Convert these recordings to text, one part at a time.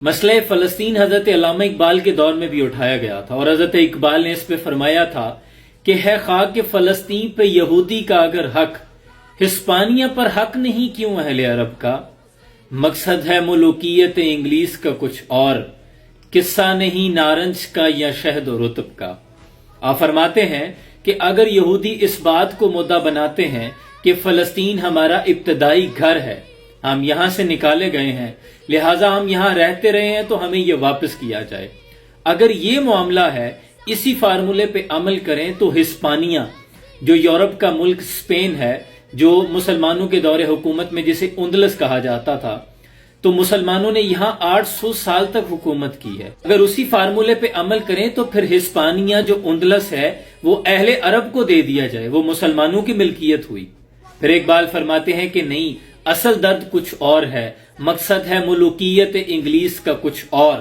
مسئلہ فلسطین حضرت علامہ اقبال کے دور میں بھی اٹھایا گیا تھا اور حضرت اقبال نے اس پہ فرمایا تھا کہ ہے خاک فلسطین پہ یہودی کا اگر حق، ہسپانیہ پر حق نہیں کیوں اہل عرب کا؟ مقصد ہے ملوکیت انگلیس کا کچھ اور، قصہ نہیں نارنج کا یا شہد و رطب کا۔ آپ فرماتے ہیں کہ اگر یہودی اس بات کو مدعا بناتے ہیں کہ فلسطین ہمارا ابتدائی گھر ہے، ہم یہاں سے نکالے گئے ہیں، لہٰذا ہم یہاں رہتے رہے ہیں تو ہمیں یہ واپس کیا جائے، اگر یہ معاملہ ہے، اسی فارمولے پہ عمل کریں تو ہسپانیہ جو یورپ کا ملک اسپین ہے، جو مسلمانوں کے دور حکومت میں جسے اندلس کہا جاتا تھا، تو مسلمانوں نے یہاں 800 سال تک حکومت کی ہے۔ اگر اسی فارمولے پہ عمل کریں تو پھر ہسپانیہ جو اندلس ہے وہ اہل عرب کو دے دیا جائے، وہ مسلمانوں کی ملکیت ہوئی۔ پھر اقبال فرماتے ہیں کہ نہیں، اصل درد کچھ اور ہے، مقصد ہے ملوکیت انگلیس کا کچھ اور،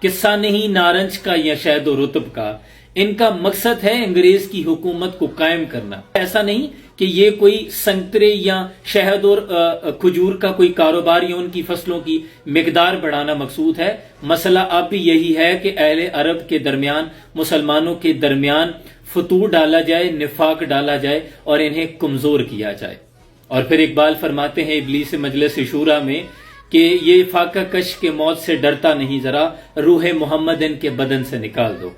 قصہ نہیں نارنج کا یا شہد و رطب کا۔ ان کا مقصد ہے انگریز کی حکومت کو قائم کرنا، ایسا نہیں کہ یہ کوئی سنترے یا شہد اور کھجور کا کوئی کاروبار یا ان کی فصلوں کی مقدار بڑھانا مقصود ہے۔ مسئلہ اب بھی یہی ہے کہ اہل عرب کے درمیان، مسلمانوں کے درمیان فتور ڈالا جائے، نفاق ڈالا جائے اور انہیں کمزور کیا جائے۔ اور پھر اقبال فرماتے ہیں ابلیس مجلس شورا میں کہ یہ فاقہ کش کے موت سے ڈرتا نہیں، ذرا روح محمد ان کے بدن سے نکال دو۔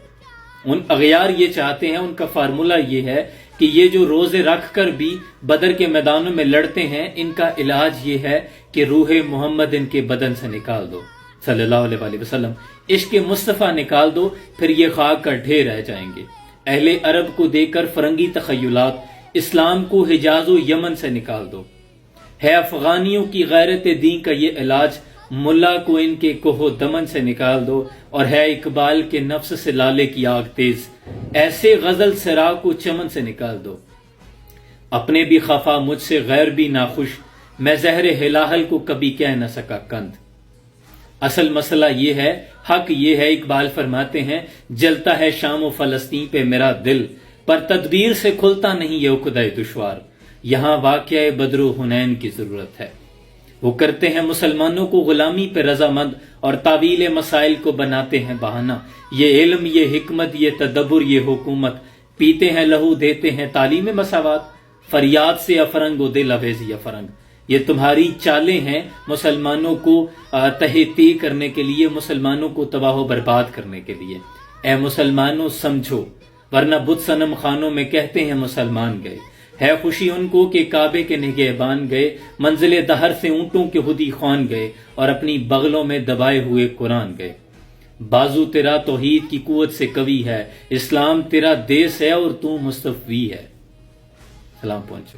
ان اغیار یہ چاہتے ہیں، ان کا فارمولہ یہ ہے کہ یہ جو روزے رکھ کر بھی بدر کے میدانوں میں لڑتے ہیں، ان کا علاج یہ ہے کہ روح محمد ان کے بدن سے نکال دو صلی اللہ علیہ وسلم، عشق مصطفیٰ نکال دو، پھر یہ خاک کا ڈھیر رہ جائیں گے۔ اہل عرب کو دے کر فرنگی تخیلات، اسلام کو حجاز و یمن سے نکال دو۔ ہے افغانیوں کی غیرت دین کا یہ علاج، ملا کو ان کے کوہ دمن سے نکال دو۔ اور ہے اقبال کے نفس سے لالے کی آگ تیز، ایسے غزل سرا کو چمن سے نکال دو۔ اپنے بھی خفا مجھ سے غیر بھی ناخوش، میں زہر ہلاہل کو کبھی کہہ نہ سکا کند۔ اصل مسئلہ یہ ہے، حق یہ ہے، اقبال فرماتے ہیں جلتا ہے شام و فلسطین پہ میرا دل، پر تدبیر سے کھلتا نہیں یہ عقدہ دشوار، یہاں واقعہ بدر و حنین کی ضرورت ہے۔ وہ کرتے ہیں مسلمانوں کو غلامی پہ رضامند اور تعویل مسائل کو بناتے ہیں بہانہ، یہ علم، یہ حکمت، یہ تدبر، یہ حکومت، پیتے ہیں لہو دیتے ہیں تعلیم مساوات، فریاد سے افرنگ و دل اویزی افرنگ۔ یہ تمہاری چالیں ہیں مسلمانوں کو تہتی کرنے کے لیے، مسلمانوں کو تباہ و برباد کرنے کے لیے۔ اے مسلمانوں سمجھو، ورنہ بت صنم خانوں میں کہتے ہیں مسلمان گئے۔ ہے خوشی ان کو کہ کعبے کے نگہبان گئے، منزل دہر سے اونٹوں کے ہدی خوان گئے اور اپنی بغلوں میں دبائے ہوئے قرآن گئے۔ بازو تیرا توحید کی قوت سے قوی ہے، اسلام تیرا دیس ہے اور تو مصطفی ہے۔ سلام پہنچو۔